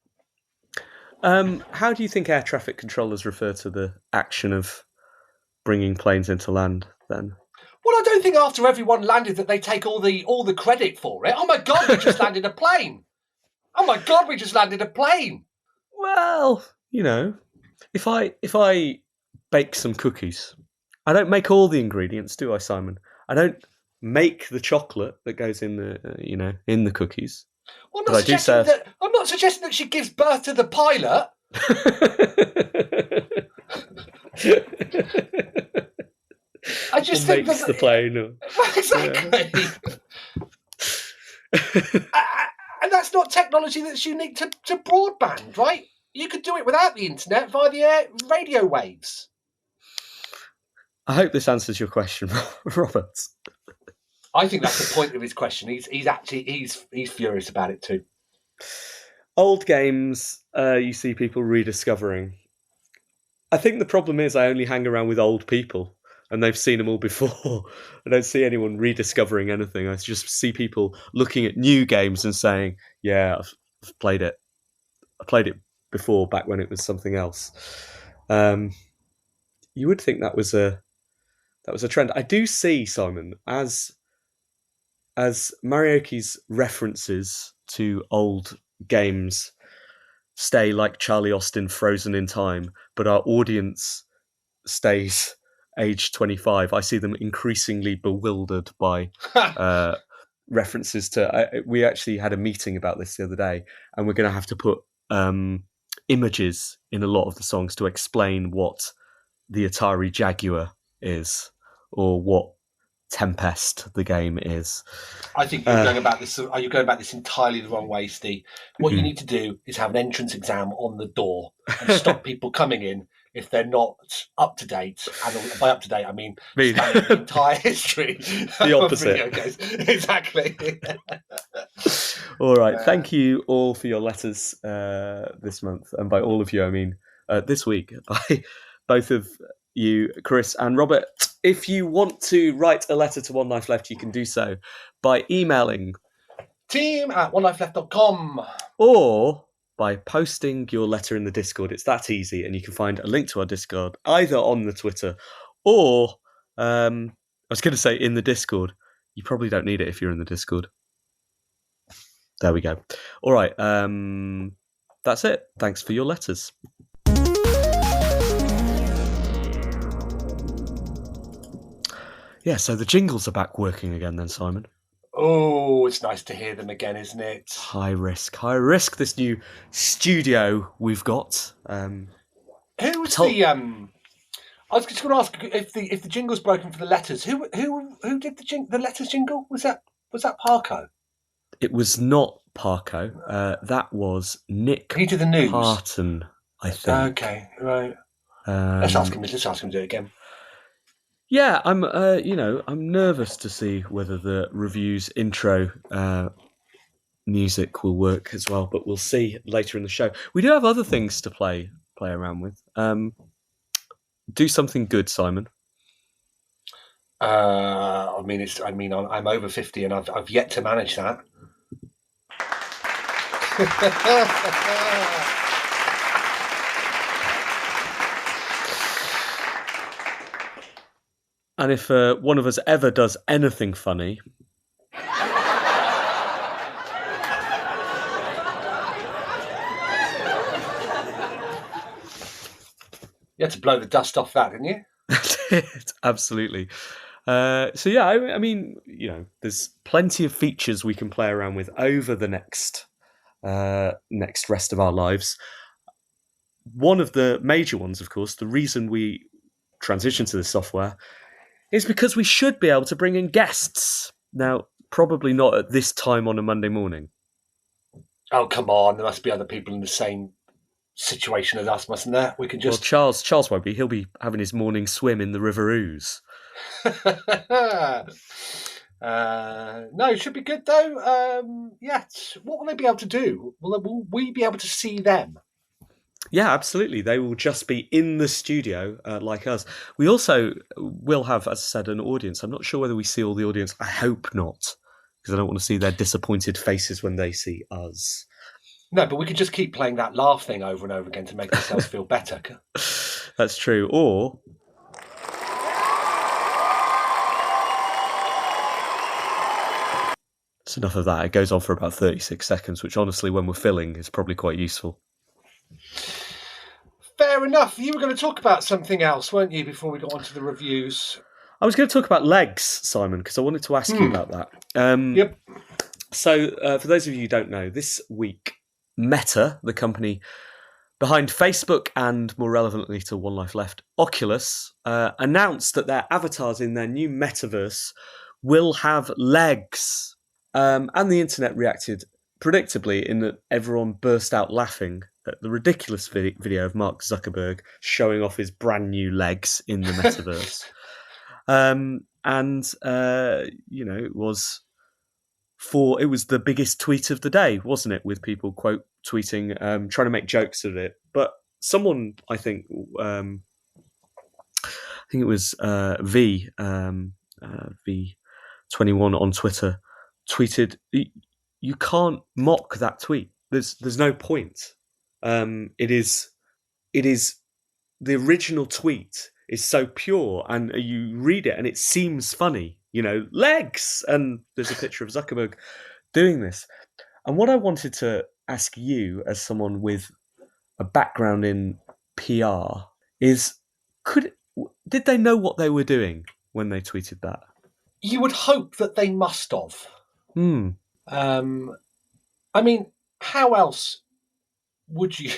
How do you think air traffic controllers refer to the action of bringing planes into land then? Well, I don't think after everyone landed that they take all the credit for it. Oh my God, we just landed a plane. Oh my God, we just landed a plane. Well, if I bake some cookies, I don't make all the ingredients, do I, Simon? I don't make the chocolate that goes in the in the cookies. Well, I'm not suggesting that she gives birth to the pilot. I just think makes the plane. Exactly. And that's not technology that's unique to broadband, right? You could do it without the internet via the radio waves. I hope this answers your question, Robert. I think that's the point of his question. He's furious about it too. Old games, you see people rediscovering. I think the problem is I only hang around with old people, and they've seen them all before. I don't see anyone rediscovering anything. I just see people looking at new games and saying, "Yeah, I've played it. I played it before, back when it was something else." You would think that was a trend. I do see, Simon, as Maraoke's references to old games stay like Charlie Austin frozen in time, but our audience stays age 25. I see them increasingly bewildered by references to... we actually had a meeting about this the other day, and we're going to have to put images in a lot of the songs to explain what the Atari Jaguar is, or what Tempest the game is. I think you're going about this. Are you going about this entirely the wrong way, Steve? What you need to do is have an entrance exam on the door and stop people coming in if they're not up to date. And by up to date, I mean spanning the entire history. The opposite. Video games. Exactly. All right. Thank you all for your letters this month, and by all of you, I mean this week. By both of you, Chris and Robert. If you want to write a letter to One Life Left, you can do so by emailing team@onelifeleft.com, or by posting your letter in the Discord. It's that easy, and you can find a link to our Discord either on the Twitter or, I was going to say in the Discord. You probably don't need it if you're in the Discord. There we go. All right, that's it. Thanks for your letters. Yeah, so the jingles are back working again then, Simon. Oh, it's nice to hear them again, isn't it? High risk, this new studio we've got. Who's the I was just going to ask if the jingle's broken for the letters. Who did the letters jingle? Was that Parko? It was not Parko. That was Nick. He did the news. Parton, I think. Okay, right. Let's ask him to do it again. Yeah, I'm nervous to see whether the review's intro music will work as well, but we'll see later in the show. We do have other things to play around with. Do something good, Simon. I'm over 50 and I've yet to manage that. And if one of us ever does anything funny, you had to blow the dust off that, didn't you? Absolutely. So yeah, I mean, there's plenty of features we can play around with over the next rest of our lives. One of the major ones, of course, the reason we transition to this software is because we should be able to bring in guests. Now, probably not at this time on a Monday morning. Oh, come on. There must be other people in the same situation as us, mustn't there? We can just... Well, Charles won't be. He'll be having his morning swim in the River Ouse. No, it should be good, though. What will they be able to do? Will we be able to see them? Yeah, absolutely. They will just be in the studio like us. We also will have, as I said, an audience. I'm not sure whether we see all the audience. I hope not, because I don't want to see their disappointed faces when they see us. No, but we could just keep playing that laugh thing over and over again to make ourselves feel better. That's true. Or... It's enough of that. It goes on for about 36 seconds, which honestly, when we're filling, is probably quite useful. Fair enough. You were going to talk about something else, weren't you, before we got onto the reviews? I was going to talk about legs, Simon, because I wanted to ask you about that. Yep. So, for those of you who don't know, this week, Meta, the company behind Facebook and, more relevantly to One Life Left, Oculus, announced that their avatars in their new metaverse will have legs. And the internet reacted predictably in that everyone burst out laughing at the ridiculous video of Mark Zuckerberg showing off his brand new legs in the metaverse. It was the biggest tweet of the day, wasn't it? With people quote tweeting, trying to make jokes of it. But someone, I think it was V21 on Twitter, tweeted, "You can't mock that tweet. There's no point. It is the original tweet is so pure, and you read it and it seems funny. Legs, and there's a picture of Zuckerberg doing this. And what I wanted to ask you, as someone with a background in PR, is did they know what they were doing when they tweeted that? You would hope that they must have. I mean, how else would you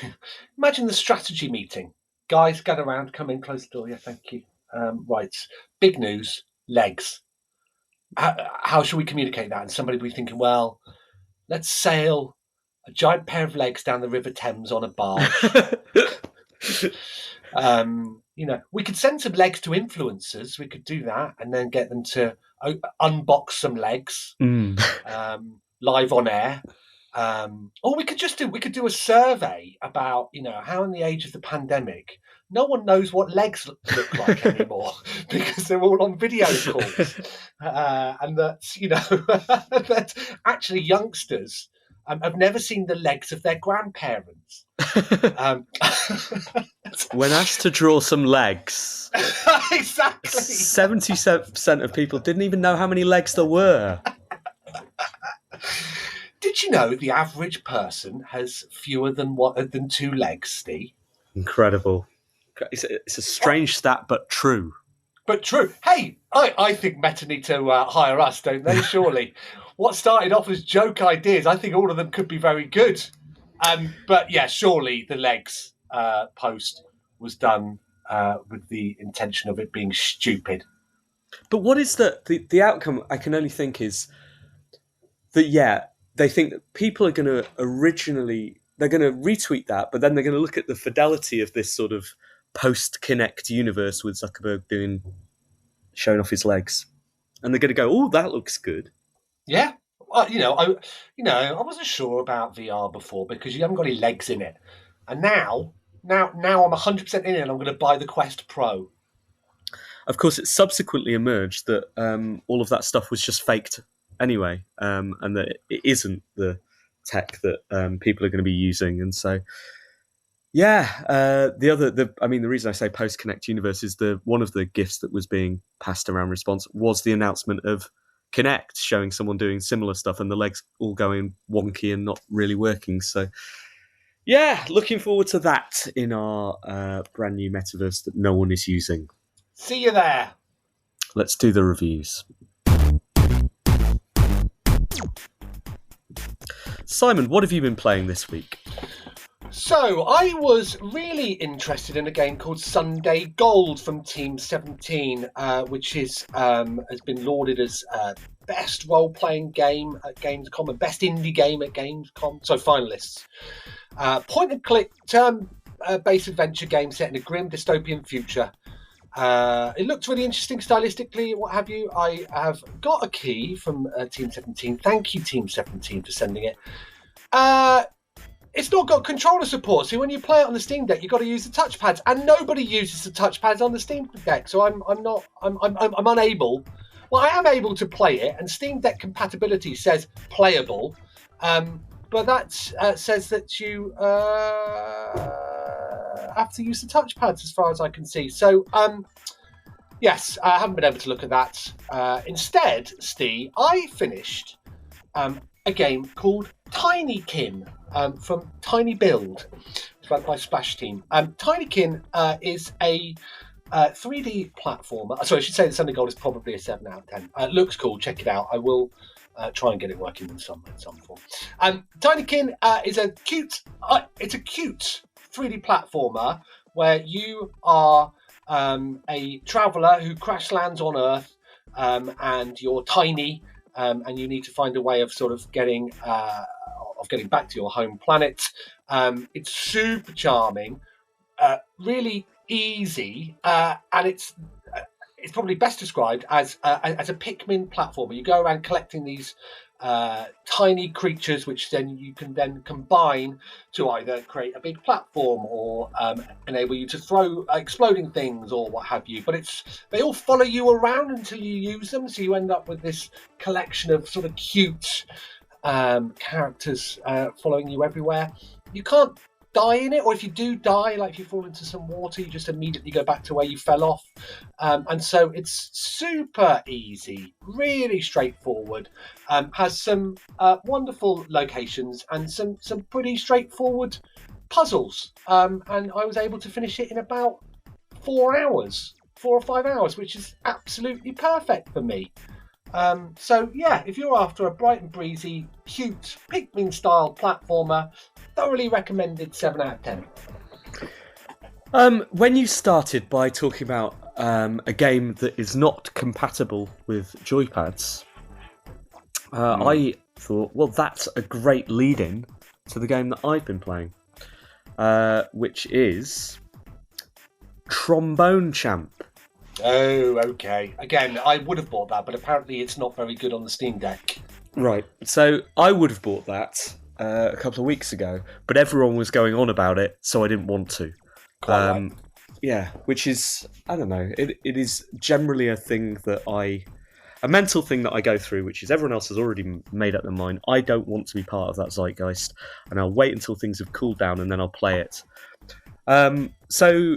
imagine the strategy meeting? Guys, get around, come in, close the door. Yeah, thank you. Right, big news, legs. How should we communicate that? And somebody will be thinking, well, let's sail a giant pair of legs down the River Thames on a barge. We could send some legs to influencers. We could do that and then get them to unbox some legs live on air. Or we could do a survey about, how in the age of the pandemic, no one knows what legs look like anymore because they're all on video calls. And that's, that actually youngsters have never seen the legs of their grandparents. When asked to draw some legs, exactly, 77% of people didn't even know how many legs there were. Did you know the average person has fewer than 2 legs, Steve? Incredible. It's a strange stat, but true. But true. Hey, I think Meta need to hire us, don't they? Surely. What started off as joke ideas, I think all of them could be very good. But yeah, surely the legs post was done with the intention of it being stupid. But what is the outcome? I can only think is that, they think that people are going to they're going to retweet that, but then they're going to look at the fidelity of this sort of post-Kinect universe with Zuckerberg showing off his legs. And they're going to go, oh, that looks good. Yeah. Well, I wasn't sure about VR before because you haven't got any legs in it. And now I'm 100% in it and I'm going to buy the Quest Pro. Of course, it subsequently emerged that all of that stuff was just faked anyway, and that it isn't the tech that people are going to be using. And so, the reason I say post-Kinect universe is one of the gifts that was being passed around response was the announcement of Kinect showing someone doing similar stuff and the legs all going wonky and not really working. So, yeah, looking forward to that in our brand new metaverse that no one is using. See you there. Let's do the reviews. Simon, what have you been playing this week? So, I was really interested in a game called Sunday Gold from Team 17, which has been lauded as best role-playing game at Gamescom and best indie game at Gamescom. So, finalists. Point-and-click turn-based adventure game set in a grim dystopian future. It looked really interesting stylistically, what have you. I have got a key from Team 17. Thank you, Team 17, for sending it. It's not got controller support, so when you play it on the Steam Deck, you've got to use the touchpads, and nobody uses the touchpads on the Steam Deck. So I'm unable. Well, I am able to play it, and Steam Deck compatibility says playable, but that says that you have to use the touchpads, as far as I can see. So, yes, I haven't been able to look at that. Instead, Steve, I finished a game called Tinykin from Tiny Build, developed by Splash Team. Tinykin is a 3D platformer. Sorry, I should say the Sunday Gold is probably a 7 out of 10. It looks cool. Check it out. I will try and get it working in some form. Tinykin is a cute 3D platformer where you are a traveller who crash lands on Earth, and you're tiny, and you need to find a way of sort of getting back to your home planet. It's super charming, really easy, and it's probably best described as a Pikmin platformer. You go around collecting these tiny creatures, which then you can then combine to either create a big platform or enable you to throw exploding things or what have you. But they all follow you around until you use them, so you end up with this collection of sort of cute characters following you everywhere. You can't die in it, or if you do die, like if you fall into some water, you just immediately go back to where you fell off, and so it's super easy, really straightforward, has some wonderful locations and some pretty straightforward puzzles, and I was able to finish it in about 4 or 5 hours, which is absolutely perfect for me. So yeah, if you're after a bright and breezy, cute Pikmin style platformer, thoroughly recommended. 7 out of 10. When you started by talking about a game that is not compatible with joypads, I thought, well, that's a great lead-in to the game that I've been playing, which is Trombone Champ. Oh, okay. Again, I would have bought that, but apparently it's not very good on the Steam Deck. Right. So I would have bought that a couple of weeks ago, but everyone was going on about it, so I didn't want to. Right. Yeah, which is, I don't know, it is generally a thing that I a mental thing that I go through, which is everyone else has already made up their mind. I don't want to be part of that zeitgeist, and I'll wait until things have cooled down and then I'll play it. So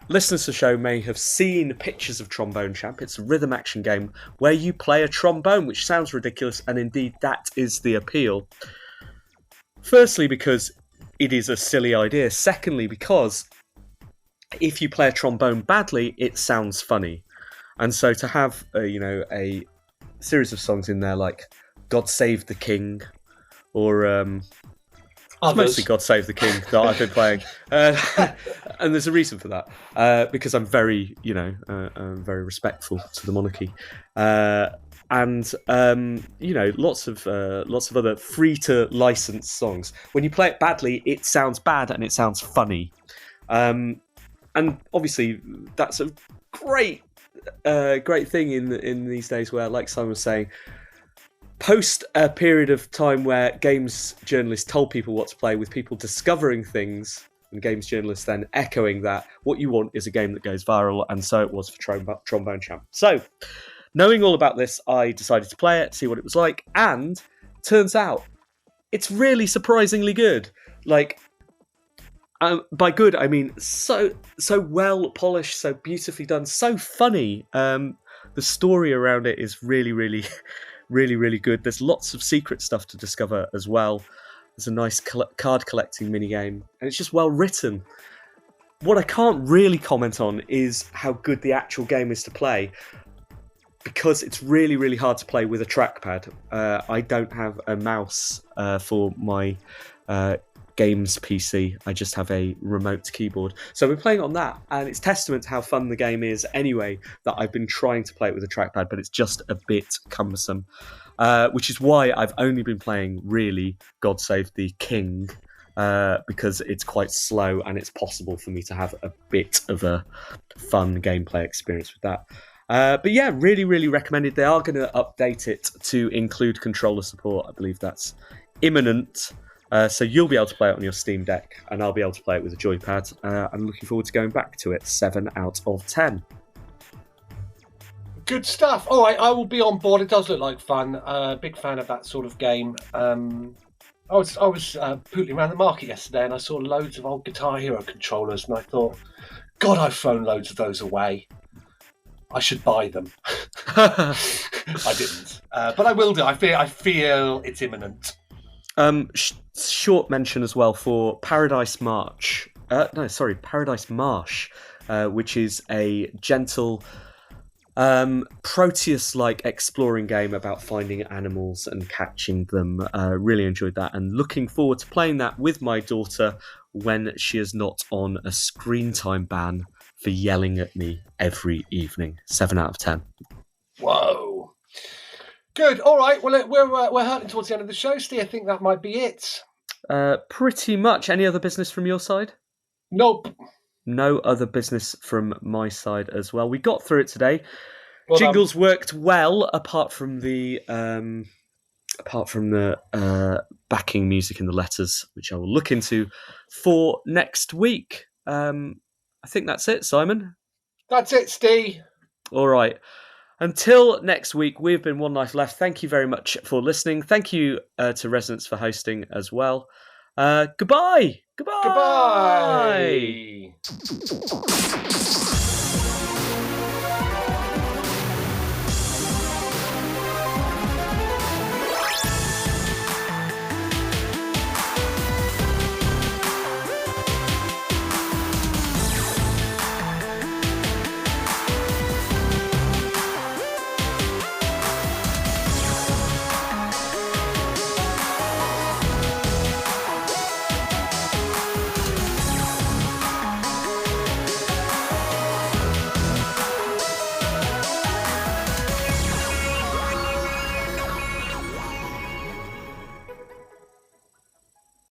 listeners to the show may have seen pictures of Trombone Champ. It's a rhythm action game where you play a trombone, which sounds ridiculous, and indeed that is the appeal. Firstly, because it is a silly idea. Secondly, because if you play a trombone badly, it sounds funny. And so to have, a series of songs in there like God Save the King, or it's mostly God Save the King that I've been playing. And there's a reason for that, because I'm very, very respectful to the monarchy. And lots of other free to license songs. When you play it badly, it sounds bad and it sounds funny. And obviously, that's a great thing in these days where, like Simon was saying, post a period of time where games journalists told people what to play, with people discovering things and games journalists then echoing that, what you want is a game that goes viral, and so it was for Trombone Champ. So, knowing all about this, I decided to play it, see what it was like, and turns out it's really surprisingly good. Like, by good, I mean so well polished, so beautifully done, so funny. The story around it is really, really, really, really good. There's lots of secret stuff to discover as well. There's a nice card collecting minigame, and it's just well written. What I can't really comment on is how good the actual game is to play, because it's really, really hard to play with a trackpad. I don't have a mouse for my games PC. I just have a remote keyboard. So we're playing on that, and it's testament to how fun the game is anyway that I've been trying to play it with a trackpad, but it's just a bit cumbersome. Which is why I've only been playing, really, God Save the King, because it's quite slow and it's possible for me to have a bit of a fun gameplay experience with that. But yeah, really, really recommended. They are going to update it to include controller support. I believe that's imminent. So you'll be able to play it on your Steam Deck, and I'll be able to play it with a joypad. I'm looking forward to going back to it. 7 out of 10. Good stuff. All right, I will be on board. It does look like fun. Big fan of that sort of game. I was pootling around the market yesterday, and I saw loads of old Guitar Hero controllers, and I thought, God, I've thrown loads of those away. I should buy them. I didn't, but I will do. I feel it's imminent. Short mention as well for Paradise Marsh, which is a gentle Proteus-like exploring game about finding animals and catching them. Really enjoyed that, and looking forward to playing that with my daughter when she is not on a screen time ban for yelling at me every evening. 7 out of 10. Whoa. Good. All right. Well, we're hurting towards the end of the show, Steve. I think that might be it. Pretty much. Any other business from your side? Nope. No other business from my side as well. We got through it today. Well, jingles worked well, apart from the backing music and the letters, which I will look into for next week. I think that's it, Simon. That's it, Steve. All right. Until next week, we've been One Life Left. Thank you very much for listening. Thank you to Resonance for hosting as well. Goodbye. Goodbye. Goodbye.